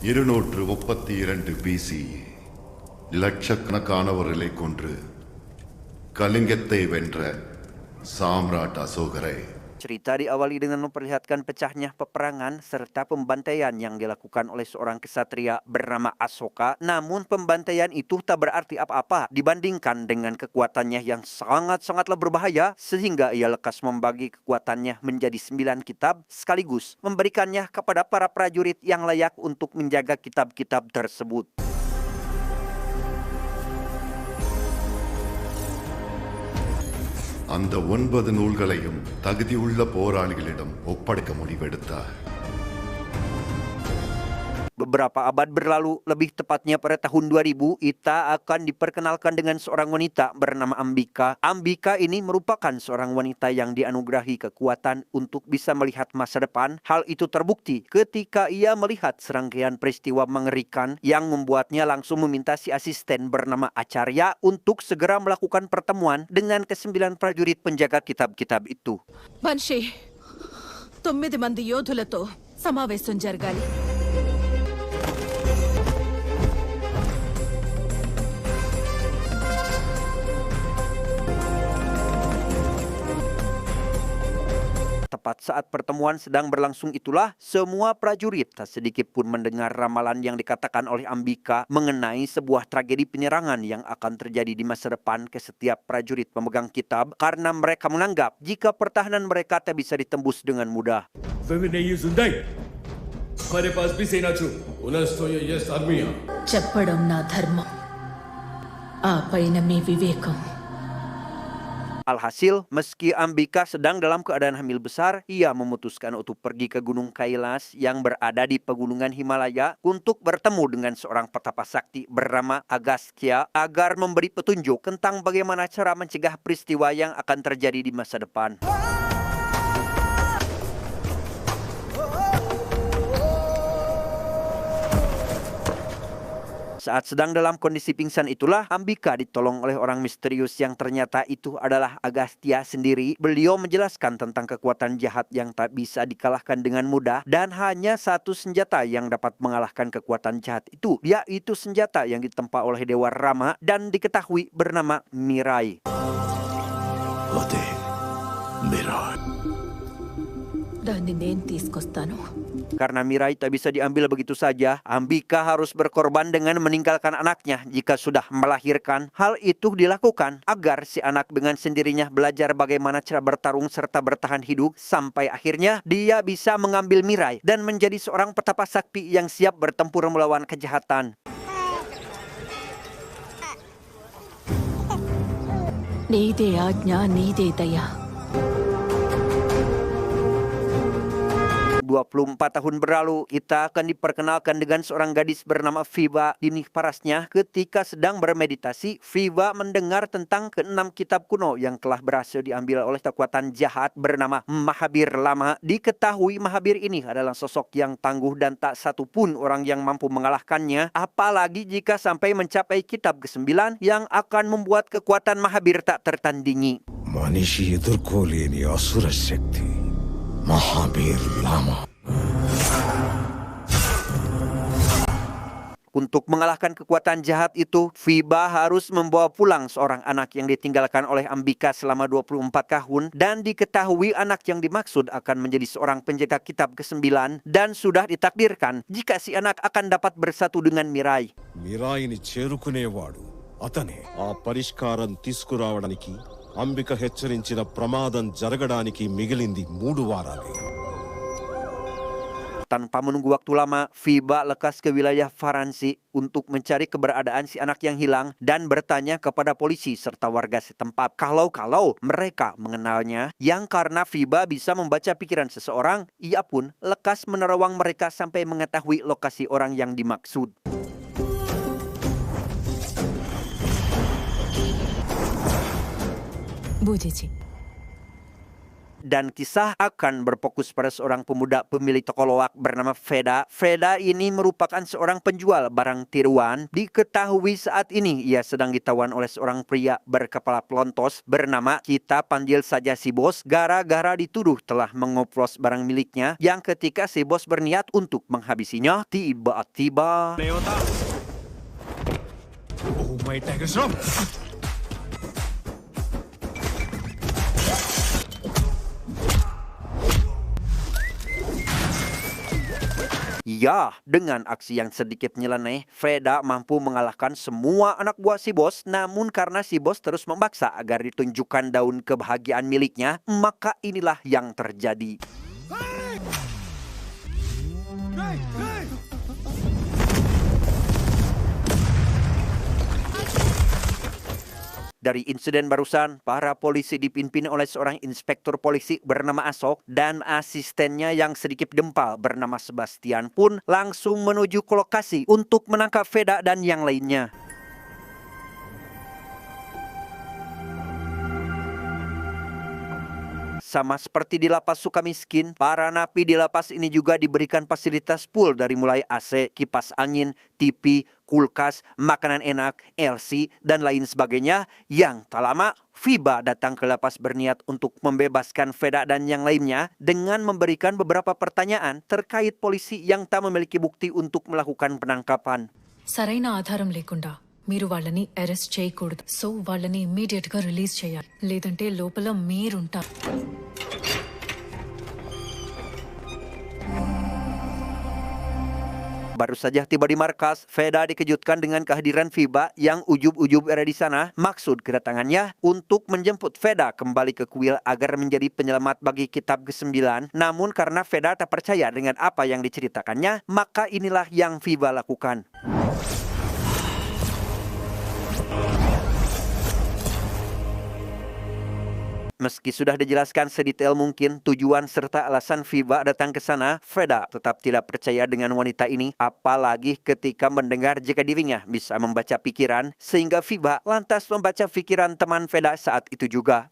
232 BCE லட்சக்கணக்கானவர்களை கொன்று கலிங்கத்தை வென்ற சாம்ராட் அசோகரை. Cerita diawali dengan memperlihatkan pecahnya peperangan serta pembantaian yang dilakukan oleh seorang kesatria bernama Asoka. Namun pembantaian itu tak berarti apa-apa dibandingkan dengan kekuatannya yang sangat-sangatlah berbahaya, sehingga ia lekas membagi kekuatannya menjadi 9 kitab sekaligus memberikannya kepada para prajurit yang layak untuk menjaga kitab-kitab tersebut. அந்த 9 நூல்களையும் தகுதியுள்ள போராளிகளிடம் ஒப்படைக்க முடிவெடுத்தார். Beberapa abad berlalu, lebih tepatnya pada tahun 2000, Ita akan diperkenalkan dengan seorang wanita bernama Ambika. Ambika ini merupakan seorang wanita yang dianugerahi kekuatan untuk bisa melihat masa depan. Hal itu terbukti ketika ia melihat serangkaian peristiwa mengerikan yang membuatnya langsung meminta si asisten bernama Acarya untuk segera melakukan pertemuan dengan ke-9 prajurit penjaga kitab-kitab itu. Banshee, 9 మంది యోధులతో సమావేశం జరగాలి. Tepat saat pertemuan sedang berlangsung itulah, semua prajurit tak sedikit pun mendengar ramalan yang dikatakan oleh Ambika mengenai sebuah tragedi penyerangan yang akan terjadi di masa depan ke setiap prajurit pemegang kitab, karena mereka menganggap jika pertahanan mereka tak bisa ditembus dengan mudah. చెప్పడం నా ధర్మం, ఆ పైన మీ వివేకం. Alhasil, meski Ambika sedang dalam keadaan hamil besar, ia memutuskan untuk pergi ke Gunung Kailas yang berada di pegunungan Himalaya untuk bertemu dengan seorang petapa sakti bernama Agastya agar memberi petunjuk tentang bagaimana cara mencegah peristiwa yang akan terjadi di masa depan. Saat sedang dalam kondisi pingsan itulah, Ambika ditolong oleh orang misterius yang ternyata itu adalah Agastya sendiri. Beliau menjelaskan tentang kekuatan jahat yang tak bisa dikalahkan dengan mudah dan hanya satu senjata yang dapat mengalahkan kekuatan jahat itu, yaitu senjata yang ditempa oleh Dewa Rama dan diketahui bernama Mirai. Mirai. దాన్ని నేను తీసుకొస్తాను. Karena Mirai tak bisa diambil begitu saja, Ambika harus berkorban dengan meninggalkan anaknya jika sudah melahirkan. Hal itu dilakukan agar si anak dengan sendirinya belajar bagaimana cara bertarung serta bertahan hidup, sampai akhirnya dia bisa mengambil Mirai dan menjadi seorang petapa sakti yang siap bertempur melawan kejahatan. నీదే ఆజ్ఞ, నీదే దయ. 24 tahun berlalu, kita akan diperkenalkan dengan seorang gadis bernama Fiba. Di parasnya, ketika sedang bermeditasi, Fiba mendengar tentang ke-6 kitab kuno yang telah berhasil diambil oleh kekuatan jahat bernama Mahabir Lama. Diketahui Mahabir ini adalah sosok yang tangguh dan tak satu pun orang yang mampu mengalahkannya, apalagi jika sampai mencapai kitab ke-9 yang akan membuat kekuatan Mahabir tak tertandingi. మనిషి ఎదుర్కోలేని అసుర శక్తి మహాబీర్ లామా. Untuk mengalahkan kekuatan jahat itu, Fiba harus membawa pulang seorang anak yang ditinggalkan oleh Ambika selama 24 tahun, dan diketahui anak yang dimaksud akan menjadi seorang penjaga kitab ke-9 dan sudah ditakdirkan jika si anak akan dapat bersatu dengan Mirai. మిరాయిని చేరుకునేవాడు అతనే. ఆ పరిష్కారం తీసుకురావడానికి అంబిక హెచ్చరించిన ప్రమాదం జరగడానికి మిగిలింది 3 వారాలే. Tanpa menunggu waktu lama, Fiba lekas ke wilayah Varanasi untuk mencari keberadaan si anak yang hilang dan bertanya kepada polisi serta warga setempat kalau mereka mengenalnya, yang karena Fiba bisa membaca pikiran seseorang, ia pun lekas menerawang mereka sampai mengetahui lokasi orang yang dimaksud. బూజేజీ, Dan kisah akan berfokus pada seorang pemuda pemilik toko loak bernama Feda. Feda ini merupakan seorang penjual barang tiruan. Diketahui saat ini ia sedang ditawan oleh seorang pria berkepala pelontos bernama, kita panggil saja si bos, gara-gara dituduh telah mengoplos barang miliknya yang ketika si bos berniat untuk menghabisinya, tiba-tiba Oh my Tiger Shroff! ya, dengan aksi yang sedikit nyeleneh, Feda mampu mengalahkan semua anak buah si bos. Namun karena si bos terus memaksa agar ditunjukkan daun kebahagiaan miliknya, maka inilah yang terjadi. Dari insiden barusan, para polisi dipimpin oleh seorang inspektur polisi bernama Asok dan asistennya yang sedikit dempal bernama Sebastian pun langsung menuju ke lokasi untuk menangkap Feda dan yang lainnya. Sama seperti di lapas Sukamiskin, para napi di lapas ini juga diberikan fasilitas full dari mulai AC, kipas angin, TV, kulkas, makanan enak, LC, dan lain sebagainya. Yang tak lama, Fiba datang ke lapas berniat untuk membebaskan Feda dan yang lainnya dengan memberikan beberapa pertanyaan terkait polisi yang tak memiliki bukti untuk melakukan penangkapan. సరైన ఆధారం లేకుండా మీరు వాళ్ళని అరెస్ట్ చేయకూడదు. సో వాళ్ళని ఇమ్మీడియట్ గా రిలీజ్ చేయాలి, లేదంటే లోపల మీరుంటారు. Baru saja tiba di markas, Feda dikejutkan dengan kehadiran Fiba yang ujub-ujub ada di sana. Maksud kedatangannya untuk menjemput Feda kembali ke kuil agar menjadi penyelamat bagi kitab ke-9. Namun karena Feda tak percaya dengan apa yang diceritakannya, maka inilah yang Fiba lakukan. Meski sudah dijelaskan sedetail mungkin tujuan serta alasan Fiba datang ke sana, Feda tetap tidak percaya dengan wanita ini, apalagi ketika mendengar jika dirinya bisa membaca pikiran, sehingga Fiba lantas membaca pikiran teman Feda saat itu juga.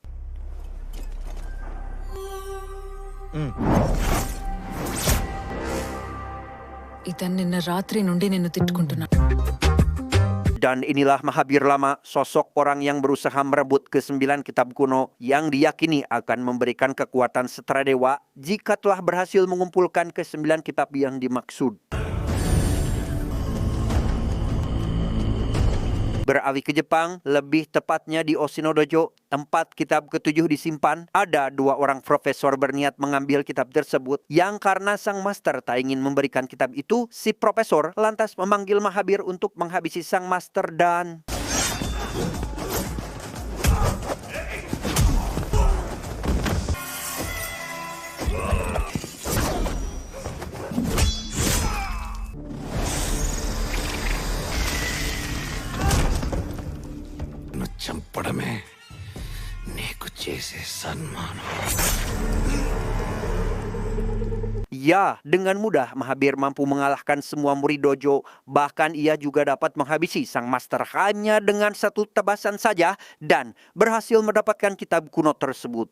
ఇతను నిన్న రాత్రి నుండి నిన్ను తిట్టుకుంటున్నాడు. Dan inilah Mahabir Lama, sosok orang yang berusaha merebut ke-9 kitab kuno yang diyakini akan memberikan kekuatan setara dewa jika telah berhasil mengumpulkan ke-9 kitab yang dimaksud. Beralih ke Jepang, lebih tepatnya di Oshinodojo, tempat kitab ke-7 disimpan. Ada 2 orang profesor berniat mengambil kitab tersebut, yang karena sang master tak ingin memberikan kitab itu, si profesor lantas memanggil Mahabir untuk menghabisi sang master dan... చంపడమే నీకు చేసే సన్మానం. Ya, dengan mudah Mahabir mampu mengalahkan semua murid dojo. Bahkan ia juga dapat menghabisi sang master hanya dengan satu tebasan saja dan berhasil mendapatkan kitab kuno tersebut.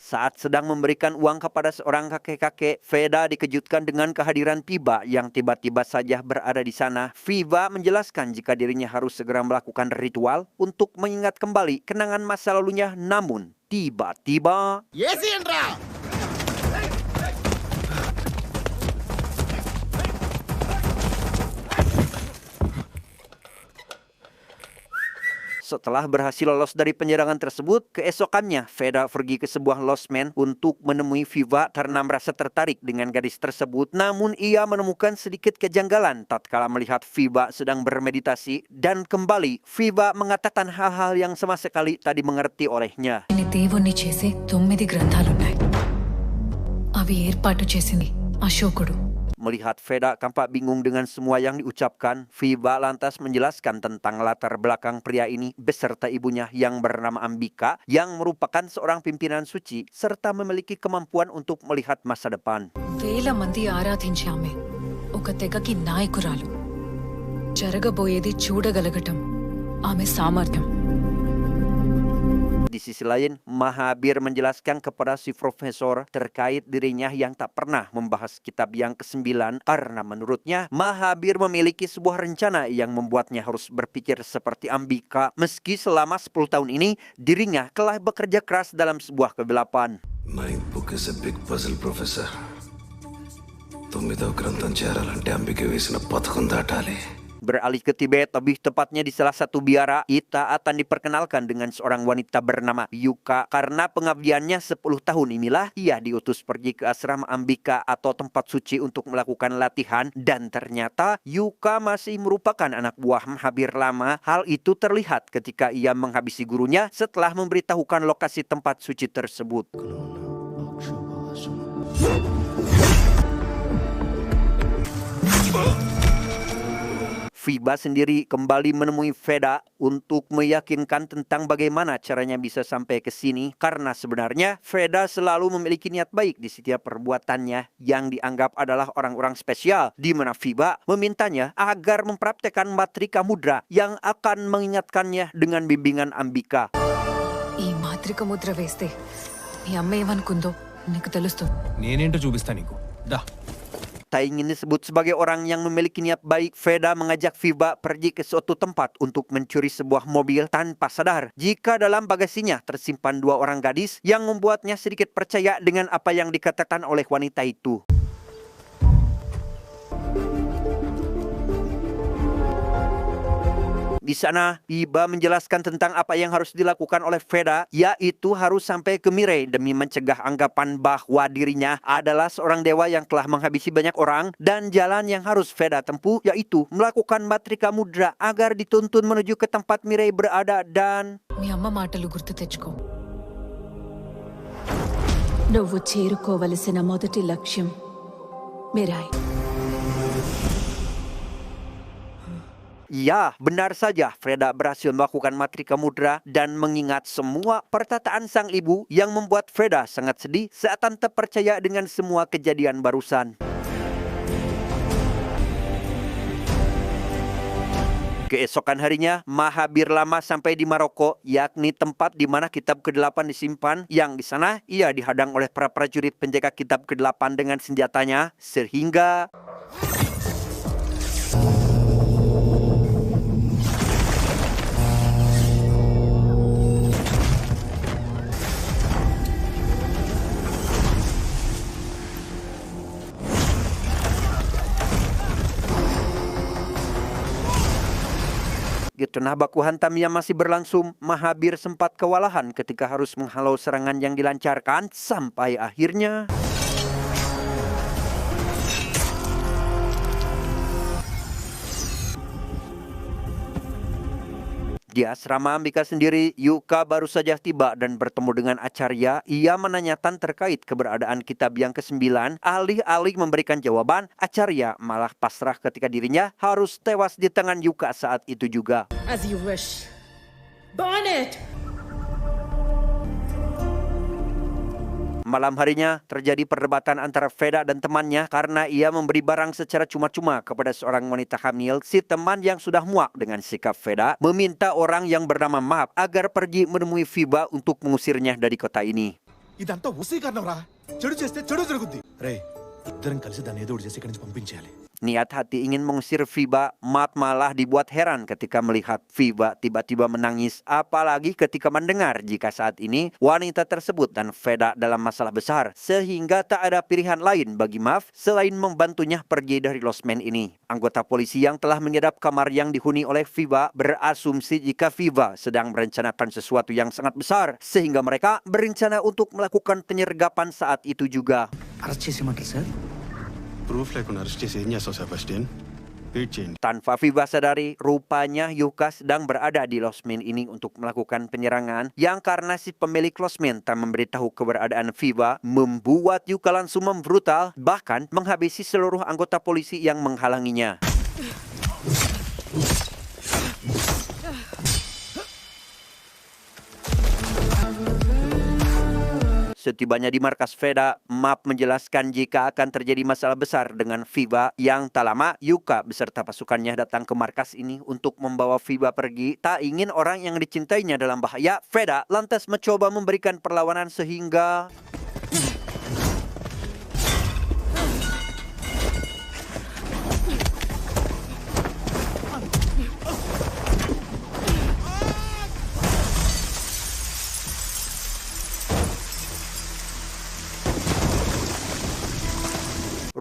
Saat sedang memberikan uang kepada seorang kakek-kakek, Feda dikejutkan dengan kehadiran Fiba yang tiba-tiba saja berada di sana. Fiba menjelaskan jika dirinya harus segera melakukan ritual untuk mengingat kembali kenangan masa lalunya. Namun, tiba-tiba... Setelah berhasil lolos dari penyerangan tersebut, keesokannya Feda pergi ke sebuah losmen untuk menemui Fiba karena merasa tertarik dengan gadis tersebut. Namun ia menemukan sedikit kejanggalan tatkala melihat Fiba sedang bermeditasi dan kembali Fiba mengatakan hal-hal yang sama sekali tak dimengerti olehnya. ఈ దేవుణ్ణి చేసే 9 గ్రంథాలున్నాయి. అవి ఏర్పాటు చేసింది అశోకుడు. Melihat Feda tampak bingung dengan semua yang diucapkan, Fiba lantas menjelaskan tentang latar belakang pria ini beserta ibunya yang bernama Ambika yang merupakan seorang pimpinan suci serta memiliki kemampuan untuk melihat masa depan. వేల మంది ఆరాధించే ఆమె ఒక తెగకి నాయకురాలు. జరగబోయేది చూడగలగటం ఆమె సామర్థ్యం. Di sisi lain, Mahabir menjelaskan kepada si profesor terkait dirinya yang tak pernah membahas kitab yang ke-9 karena menurutnya Mahabir memiliki sebuah rencana yang membuatnya harus berpikir seperti Ambika meski selama 10 tahun ini dirinya telah bekerja keras dalam sebuah kegelapan. My book is a big puzzle, Professor. 9వ గ్రంథం చేరాలంటే అంబిక వేసిన పథకం దాటాలి. Beralih ke Tibet, lebih tepatnya di salah satu biara, Ita akan diperkenalkan dengan seorang wanita bernama Yuka. Karena pengabdiannya 10 tahun inilah, ia diutus pergi ke asrama Ambika atau tempat suci untuk melakukan latihan. Dan ternyata Yuka masih merupakan anak buah Mahabir lama. Hal itu terlihat ketika ia menghabisi gurunya setelah memberitahukan lokasi tempat suci tersebut. Fiba sendiri kembali menemui Veda untuk meyakinkan tentang bagaimana caranya bisa sampai ke sini karena sebenarnya Veda selalu memiliki niat baik di setiap perbuatannya yang dianggap adalah orang-orang spesial, di mana Fiba memintanya agar mempraktekkan matrika mudra yang akan mengingatkannya dengan bimbingan Ambika. ఈ మాత్రిక ముద్ర వేస్తే మీ అమ్మ ఏమనుకుందో నీకు తెలుస్తుంది. నేనేంటో చూపిస్తా నీకు. దా. Tak ingin disebut sebagai orang yang memiliki niat baik, Veda mengajak Fiba pergi ke suatu tempat untuk mencuri sebuah mobil tanpa sadar jika dalam bagasinya tersimpan 2 orang gadis yang membuatnya sedikit percaya dengan apa yang dikatakan oleh wanita itu. Di sana, Fiba menjelaskan tentang apa yang harus dilakukan oleh Veda, yaitu harus sampai ke Mirei demi mencegah anggapan bahwa dirinya adalah seorang dewa yang telah menghabisi banyak orang, dan jalan yang harus Veda tempuh yaitu melakukan matrika mudra agar dituntun menuju ke tempat Mirei berada dan... మీ అమ్మ మాటలు గుర్తు తెచ్చుకో. నువ్వు చేరుకోవలసిన మొదటి లక్ష్యం Mirai. Ya, benar saja. Veda berhasil melakukan matrika mudra dan mengingat semua perkataan sang ibu yang membuat Veda sangat sedih saat tante percaya dengan semua kejadian barusan. Keesokan harinya, Mahabir lama sampai di Maroko, yakni tempat di mana kitab ke-8 disimpan, yang di sana ia dihadang oleh para prajurit penjaga kitab ke-8 dengan senjatanya, sehingga... Di tengah baku hantam yang masih berlangsung, Mahabir sempat kewalahan ketika harus menghalau serangan yang dilancarkan sampai akhirnya... Di asrama Ambika sendiri, Yuka baru saja tiba dan bertemu dengan Acarya. Ia menanyakan terkait keberadaan kitab yang ke-9. Alih-alih memberikan jawaban, Acarya malah pasrah ketika dirinya harus tewas di tangan Yuka saat itu juga. As you wish. Burn it! Malam harinya terjadi perdebatan antara Veda dan temannya karena ia memberi barang secara cuma-cuma kepada seorang wanita hamil. Si teman yang sudah muak dengan sikap Veda meminta orang yang bernama Map agar pergi menemui Fiba untuk mengusirnya dari kota ini. ఇదంతా ఉసి కారణంరా చెడు చేస్తే చెడు జరుగుద్ది రే ఇద్దరం కలిసి దాన్ని ఏదో ఒకటి చేసి ఇక్కడి నుంచి పంపించేయాలి. Niat hati ingin mengusir Fiba, Map malah dibuat heran ketika melihat Fiba tiba-tiba menangis. Apalagi ketika mendengar jika saat ini wanita tersebut dan Veda dalam masalah besar. Sehingga tak ada pilihan lain bagi Map selain membantunya pergi dari losmen ini. Anggota polisi yang telah menyadap kamar yang dihuni oleh Fiba berasumsi jika Fiba sedang merencanakan sesuatu yang sangat besar. Sehingga mereka berencana untuk melakukan penyergapan saat itu juga. Proof లేకుండా అరెస్ట్ చేసి ఏం చేస్తావు Sebastian? Wait చేయండి. Tanpa Fiba sadari, rupanya Yuka sedang berada di losmen ini untuk melakukan penyerangan yang karena si pemilik losmen tak memberitahu keberadaan Fiba, membuat Yuka langsung membrutal, bahkan menghabisi seluruh anggota polisi yang menghalanginya. Setibanya di markas Veda, Map menjelaskan jika akan terjadi masalah besar dengan Viva yang tak lama Yuka beserta pasukannya datang ke markas ini untuk membawa Viva pergi. Tak ingin orang yang dicintainya dalam bahaya, Veda lantas mencoba memberikan perlawanan sehingga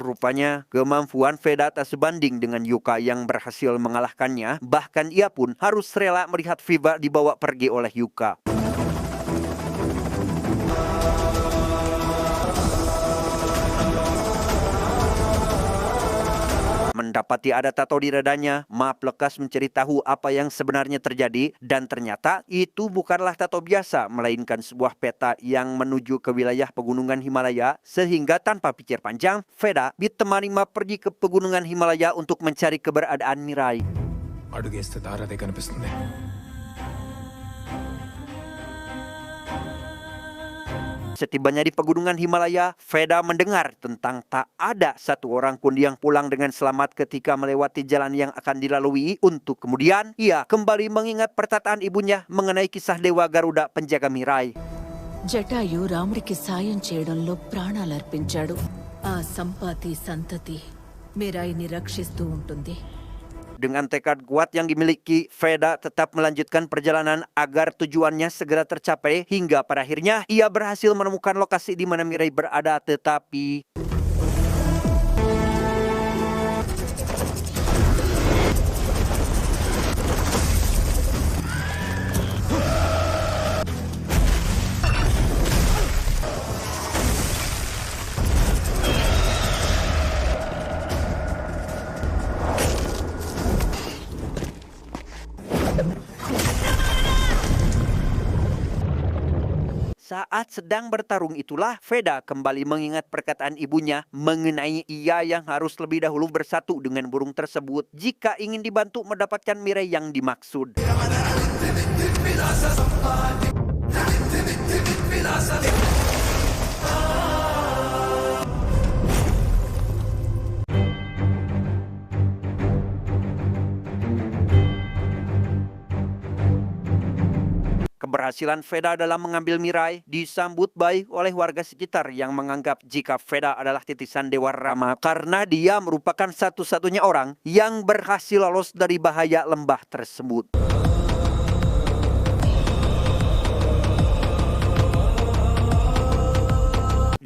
rupanya kemampuan Veda tak sebanding dengan Yuka yang berhasil mengalahkannya. Bahkan ia pun harus rela melihat Viva dibawa pergi oleh Yuka. Mendapati ada tato di dadanya, Map lekas mencari tahu apa yang sebenarnya terjadi dan ternyata itu bukanlah tato biasa melainkan sebuah peta yang menuju ke wilayah pegunungan Himalaya sehingga tanpa pikir panjang, Veda ditemani Map pergi ke pegunungan Himalaya untuk mencari keberadaan Mirai. అడుగేస్తే దారదే కనిపిస్తుంది. Setibanya di pegunungan Himalaya, Veda mendengar tentang tak ada satu orang pun yang pulang dengan selamat ketika melewati jalan yang akan dilalui untuk kemudian ia kembali mengingat perkataan ibunya mengenai kisah Dewa Garuda penjaga Mirai. Jatayu రాముడికి సాయం చేయడంలో ప్రాణాలర్పించాడు. ఆ సంపాతి సంతతి మీరాయిని రక్షిస్తూ ఉంటుంది. Dengan tekad kuat yang dimiliki, Veda tetap melanjutkan perjalanan agar tujuannya segera tercapai hingga pada akhirnya ia berhasil menemukan lokasi di mana Mirai berada, tetapi saat sedang bertarung itulah Veda kembali mengingat perkataan ibunya mengenai ia yang harus lebih dahulu bersatu dengan burung tersebut jika ingin dibantu mendapatkan Mirai yang dimaksud. Keberhasilan Veda dalam mengambil Mirai disambut baik oleh warga sekitar yang menganggap jika Veda adalah titisan Dewa Rama karena dia merupakan satu-satunya orang yang berhasil lolos dari bahaya lembah tersebut.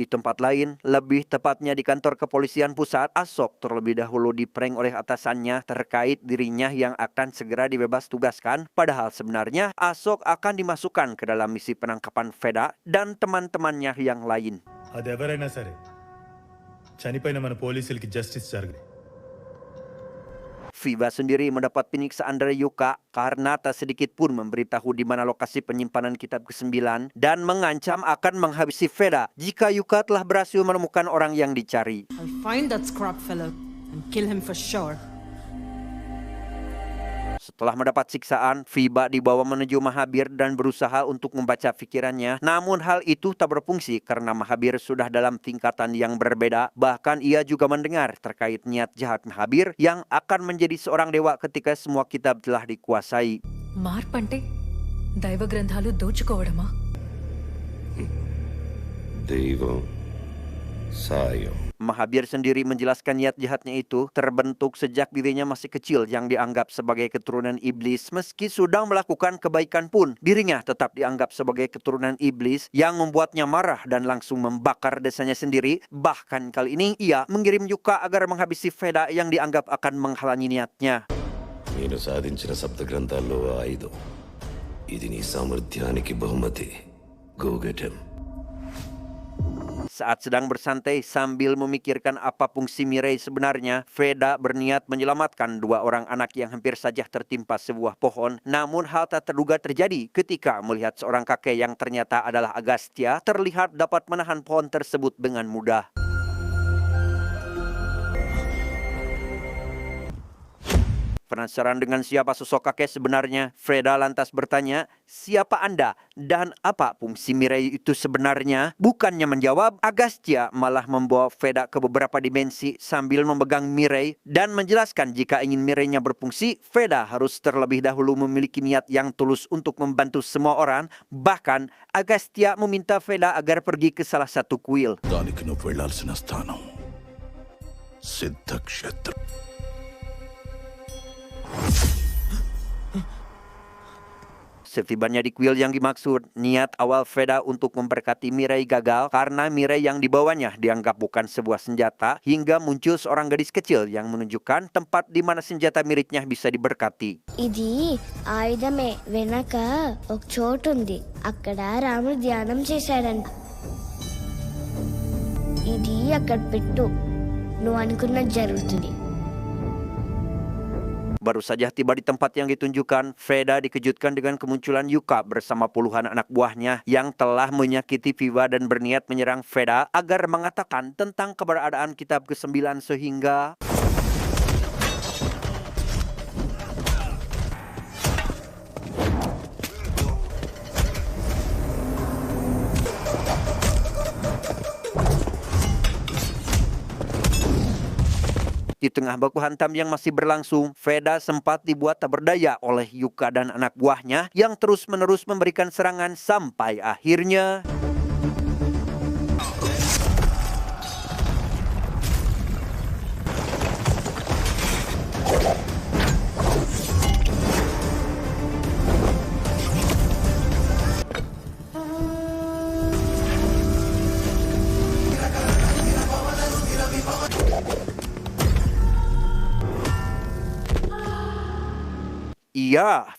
Di tempat lain, lebih tepatnya di kantor kepolisian pusat, Ashok terlebih dahulu diprank oleh atasannya terkait dirinya yang akan segera dibebas tugaskan. Padahal sebenarnya Ashok akan dimasukkan ke dalam misi penangkapan Veda dan teman-temannya yang lain. అది ఎవరైనా సరే చనిపోయిన మన పోలీసులకి జస్టిస్ జరగదు. Viva sendiri mendapat penyiksaan dari Yuka karena tak sedikit pun memberitahu di mana lokasi penyimpanan kitab ke-9 dan mengancam akan menghabisi Veda jika Yuka telah berhasil menemukan orang yang dicari. I'll find that scrap fellow and kill him for sure. Setelah mendapat siksaan, Viva dibawa menuju Mahabir dan berusaha untuk membaca pikirannya. Namun hal itu tak berfungsi karena Mahabir sudah dalam tingkatan yang berbeda. Bahkan ia juga mendengar terkait niat jahat Mahabir yang akan menjadi seorang dewa ketika semua kitab telah dikuasai. మార్పంటే దైవ గ్రంథాలు దోచుకోవడమా? దైవం సాయం. Mahabir sendiri menjelaskan niat jahatnya itu terbentuk sejak dirinya masih kecil yang dianggap sebagai keturunan iblis. Meski sudah melakukan kebaikan pun, dirinya tetap dianggap sebagai keturunan iblis yang membuatnya marah dan langsung membakar desanya sendiri. Bahkan kali ini ia mengirim Yuka agar menghabisi Veda yang dianggap akan menghalangi niatnya. నేను సాధించిన సప్త గ్రంథాల్లో ఆయుధం ఇది నీ సామర్థ్యానికి బహుమతి. Go get him. Saat sedang bersantai sambil memikirkan apa fungsi Mirai sebenarnya, Veda berniat menyelamatkan dua orang anak yang hampir saja tertimpa sebuah pohon. Namun hal tak terduga terjadi ketika melihat seorang kakek yang ternyata adalah Agastya terlihat dapat menahan pohon tersebut dengan mudah. Penasaran dengan siapa sosok kakek sebenarnya, Freda lantas bertanya, siapa Anda dan apa fungsi Mirei itu sebenarnya? Bukannya menjawab, Agastya malah membawa Freda ke beberapa dimensi sambil memegang Mirei dan menjelaskan jika ingin Mirei-nya berfungsi, Freda harus terlebih dahulu memiliki niat yang tulus untuk membantu semua orang. Bahkan, Agastya meminta Freda agar pergi ke salah satu kuil. దానికి నువ్వు వెళ్లాల్సిన స్థానం సిద్ధక్షేత్రం. Setibanya di kuil yang dimaksud, niat awal Freda untuk memberkati Mirei gagal karena Mirei yang dibawanya dianggap bukan sebuah senjata hingga muncul seorang gadis kecil yang menunjukkan tempat di mana senjata miliknya bisa diberkati. ఇది ఆయుధమే వెనక ఒక చోటు ఉంది అక్కడ రాముడు ధ్యానం చేశాడంట ఇది అక్కడ పెట్టు నువ్వు అనుకున్నది జరుగుతుంది. Baru saja tiba di tempat yang ditunjukkan, Freda dikejutkan dengan kemunculan Yuka bersama puluhan anak buahnya yang telah menyakiti Viva dan berniat menyerang Freda agar mengatakan tentang keberadaan kitab ke-9 sehingga di tengah baku hantam yang masih berlangsung, Freda sempat dibuat tak berdaya oleh Yuka dan anak buahnya yang terus-menerus memberikan serangan sampai akhirnya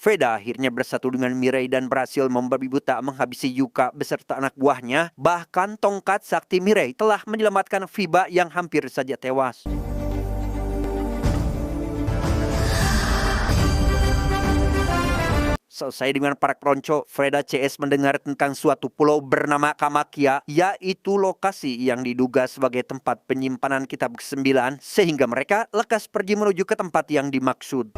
Freda akhirnya bersatu dengan Mirei dan berhasil membabi buta menghabisi Yuka beserta anak buahnya. Bahkan tongkat sakti Mirei telah menyelamatkan Viva yang hampir saja tewas. Selesai dengan para peronco, Freda CS mendengar tentang suatu pulau bernama Kamakya, yaitu lokasi yang diduga sebagai tempat penyimpanan kitab ke-9, sehingga mereka lekas pergi menuju ke tempat yang dimaksud.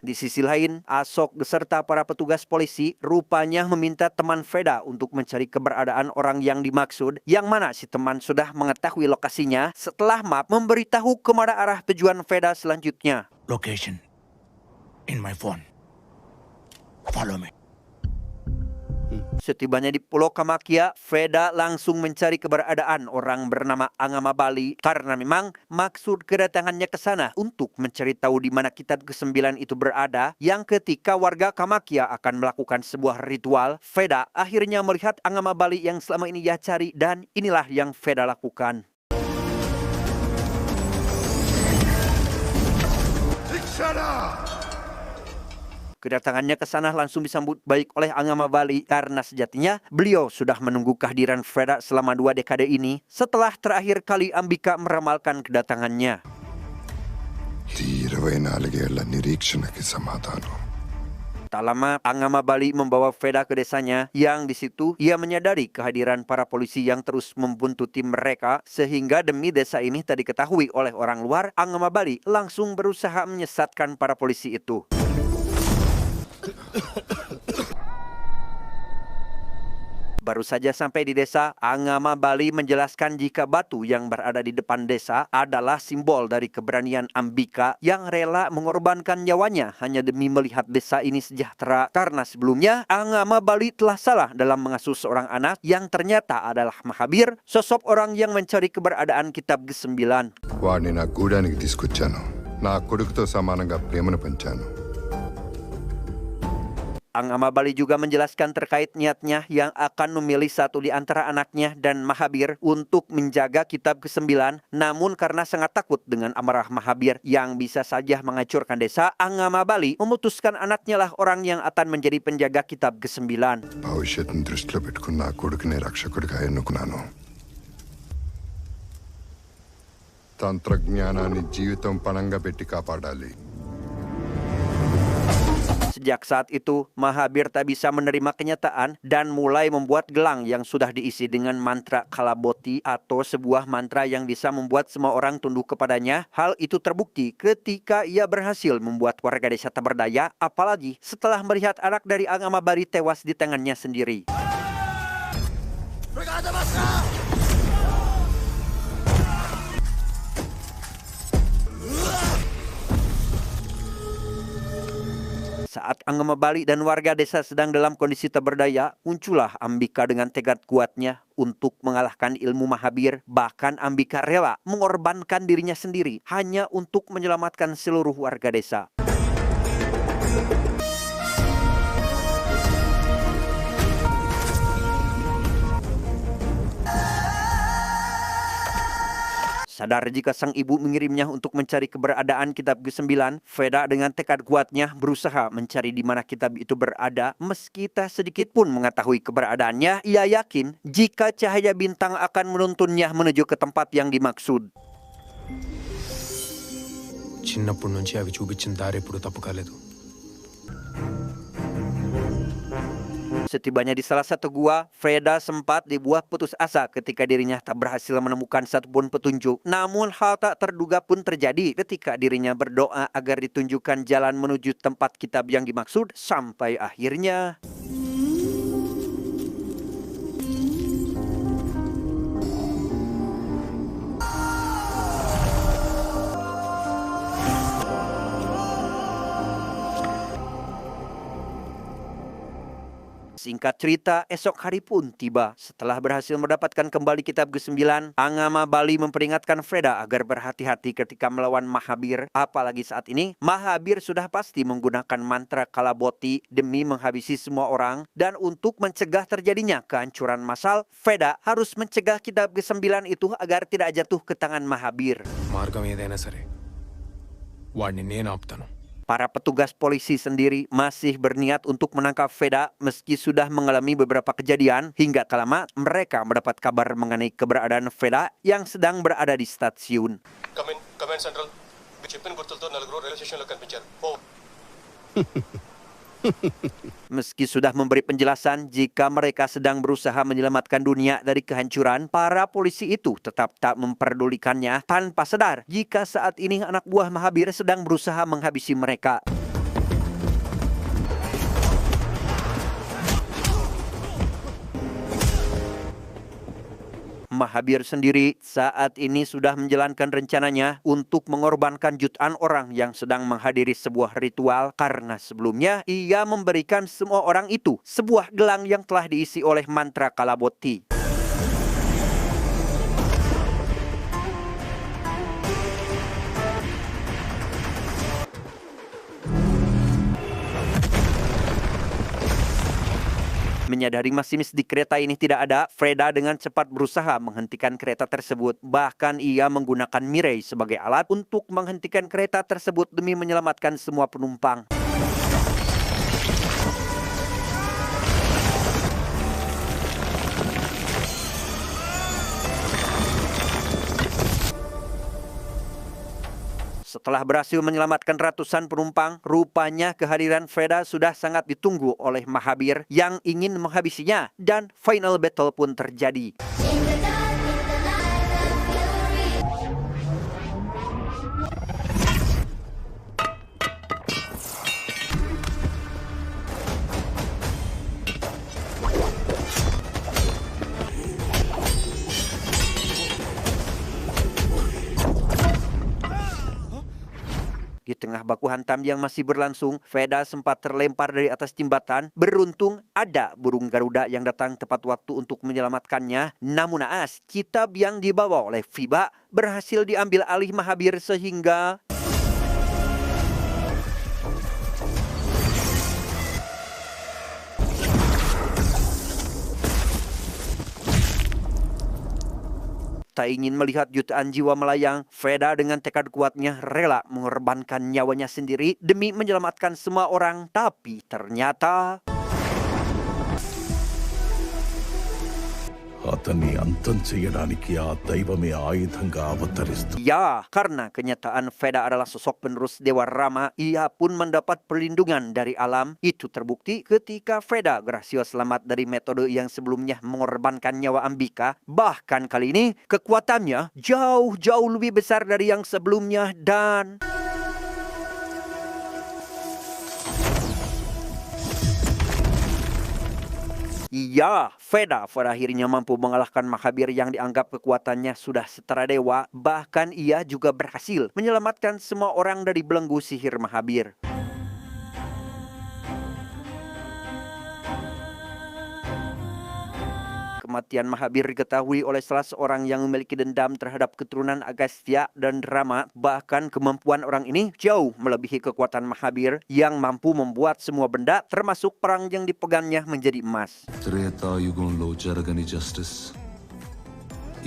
Di sisi lain, Asok beserta para petugas polisi rupanya meminta teman Freda untuk mencari keberadaan orang yang dimaksud, yang mana si teman sudah mengetahui lokasinya setelah map memberitahu kemana arah tujuan Freda selanjutnya. Location in my phone. Follow me. Setibanya di Pulau Kamakya, Freda langsung mencari keberadaan orang bernama Angama Bali karena memang maksud kedatangannya ke sana untuk mencari tahu di mana kitab ke-9 itu berada, yang ketika warga Kamakya akan melakukan sebuah ritual, Freda akhirnya melihat Angama Bali yang selama ini ia cari dan inilah yang Freda lakukan. Kedatangannya ke sana langsung disambut baik oleh Angama Bali karena sejatinya beliau sudah menunggu kehadiran Freda selama 2 dekade ini setelah terakhir kali Ambika meramalkan kedatangannya. Tak lama, Angama Bali membawa Freda ke desanya yang di situ ia menyadari kehadiran para polisi yang terus membuntuti mereka sehingga demi desa ini tak diketahui oleh orang luar, Angama Bali langsung berusaha menyesatkan para polisi itu. Baru saja sampai di desa, Angama Bali menjelaskan jika batu yang berada di depan desa adalah simbol dari keberanian Ambika yang rela mengorbankan nyawanya hanya demi melihat desa ini sejahtera. Karena sebelumnya, Angama Bali telah salah dalam mengasuh seorang anak yang ternyata adalah Mahabir, sosok orang yang mencari keberadaan kitab ke-9. వాడిని నా గూడానికి తీసుకొచ్చాను. నా కొడుకుతో సమానంగా ప్రేమను పంచాను. Angama Bali juga menjelaskan terkait niatnya yang akan memilih satu di antara anaknya dan Mahabir untuk menjaga kitab ke-9. Namun karena sangat takut dengan amarah Mahabir yang bisa saja menghancurkan desa, Angama Bali memutuskan anaknya lah orang yang akan menjadi penjaga kitab ke-9. భవిష్యత్తును దృష్టిలో పెట్టుకుని నా కొడుకుని రక్షకుడిగా ఎన్నుకున్నాను. తంత్రజ్ఞానాన్ని జీవితం పణంగా పెట్టి కాపాడాలి. Sejak saat itu, Mahabir tak bisa menerima kenyataan dan mulai membuat gelang yang sudah diisi dengan mantra Kalaboti atau sebuah mantra yang bisa membuat semua orang tunduk kepadanya. Hal itu terbukti ketika ia berhasil membuat warga desa tak berdaya, apalagi setelah melihat anak dari Angamabari tewas di tangannya sendiri. Saat Angamabari dan warga desa sedang dalam kondisi tak berdaya, muncullah Ambika dengan tekad kuatnya untuk mengalahkan ilmu Mahabir. Bahkan Ambika rela mengorbankan dirinya sendiri hanya untuk menyelamatkan seluruh warga desa. Sadar jika sang ibu mengirimnya untuk mencari keberadaan kitab ke-9, Veda dengan tekad kuatnya berusaha mencari di mana kitab itu berada. Meski tak sedikit pun mengetahui keberadaannya, ia yakin jika cahaya bintang akan menuntunnya menuju ke tempat yang dimaksud. చిన్నప్పటి నుంచి అవి చూపించిన దారి ఎప్పుడు తప్పు కాలేదు. Setibanya di salah satu gua, Freda sempat dibuat putus asa ketika dirinya tak berhasil menemukan satupun petunjuk. Namun hal tak terduga pun terjadi ketika dirinya berdoa agar ditunjukkan jalan menuju tempat kitab yang dimaksud, sampai akhirnya singkat cerita, esok hari pun tiba. Setelah berhasil mendapatkan kembali kitab ke-9, Angamabali memperingatkan Freda agar berhati-hati ketika melawan Mahabir. Apalagi saat ini, Mahabir sudah pasti menggunakan mantra Kalaboti demi menghabisi semua orang. Dan untuk mencegah terjadinya kehancuran massal, Freda harus mencegah kitab ke-9 itu agar tidak jatuh ke tangan Mahabir. మార్గం ఏదైనా సరే వాడిని నేను ఆపుతాను. Para petugas polisi sendiri masih berniat untuk menangkap Veda meski sudah mengalami beberapa kejadian. Hingga tak lama mereka mendapat kabar mengenai keberadaan Veda yang sedang berada di stasiun. Comment central చెప్పిన గుర్తులతో నలుగురు రైల్వే స్టేషన్లో కనిపించారు. Meski sudah memberi penjelasan jika mereka sedang berusaha menyelamatkan dunia dari kehancuran, para polisi itu tetap tak memperdulikannya tanpa sadar jika saat ini anak buah Mahabir sedang berusaha menghabisi mereka. Mahabir sendiri saat ini sudah menjalankan rencananya untuk mengorbankan jutaan orang yang sedang menghadiri sebuah ritual, karena sebelumnya ia memberikan semua orang itu sebuah gelang yang telah diisi oleh mantra Kalaboti. Menyadari masinis di kereta ini tidak ada, Freda dengan cepat berusaha menghentikan kereta tersebut. Bahkan ia menggunakan Mirei sebagai alat untuk menghentikan kereta tersebut demi menyelamatkan semua penumpang. Setelah berhasil menyelamatkan ratusan penumpang, rupanya kehadiran Freda sudah sangat ditunggu oleh Mahabir yang ingin menghabisinya, dan final battle pun terjadi. Di tengah baku hantam yang masih berlangsung, Veda sempat terlempar dari atas jembatan. Beruntung ada burung Garuda yang datang tepat waktu untuk menyelamatkannya. Namun naas, kitab yang dibawa oleh Fiba berhasil diambil alih Mahabir sehingga tak ingin melihat jutaan jiwa melayang, Veda dengan tekad kuatnya rela mengorbankan nyawanya sendiri demi menyelamatkan semua orang. Tapi ternyata అతన్ని అంతం చేయడానికి ఆ దైవమే ఆయుధంగా అవతరిస్తుంది. Ya, karena kenyataan Veda adalah sosok penerus Dewa Rama, ia pun mendapat perlindungan dari alam. Itu terbukti ketika Veda berhasil selamat dari metode yang sebelumnya mengorbankan nyawa Ambika. Bahkan kali ini kekuatannya jauh-jauh lebih besar dari yang sebelumnya dan... Iya, Veda pada akhirnya mampu mengalahkan Mahabir yang dianggap kekuatannya sudah setara dewa. Bahkan ia juga berhasil menyelamatkan semua orang dari belenggu sihir Mahabir. Kematian Mahabir diketahui oleh salah seorang yang memiliki dendam terhadap keturunan Agastya dan Rama. Bahkan kemampuan orang ini jauh melebihi kekuatan Mahabir yang mampu membuat semua benda termasuk perang yang dipegangnya menjadi emas. త్రేతాయుగంలో జరగని జస్టిస్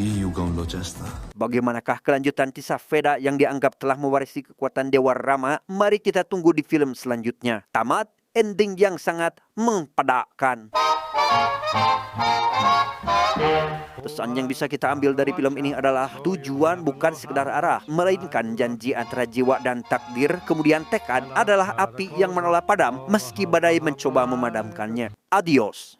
ఈ యుగంలో చేస్తా. Bagaimanakah kelanjutan kisah Veda yang dianggap telah mewarisi kekuatan Dewa Rama? Mari kita tunggu di film selanjutnya. Tamat, ending yang sangat mempedakkan. Pesan yang bisa kita ambil dari film ini adalah tujuan bukan sekedar arah, melainkan janji antara jiwa dan takdir. Kemudian tekad adalah api yang menolak padam meski badai mencoba memadamkannya. Adios.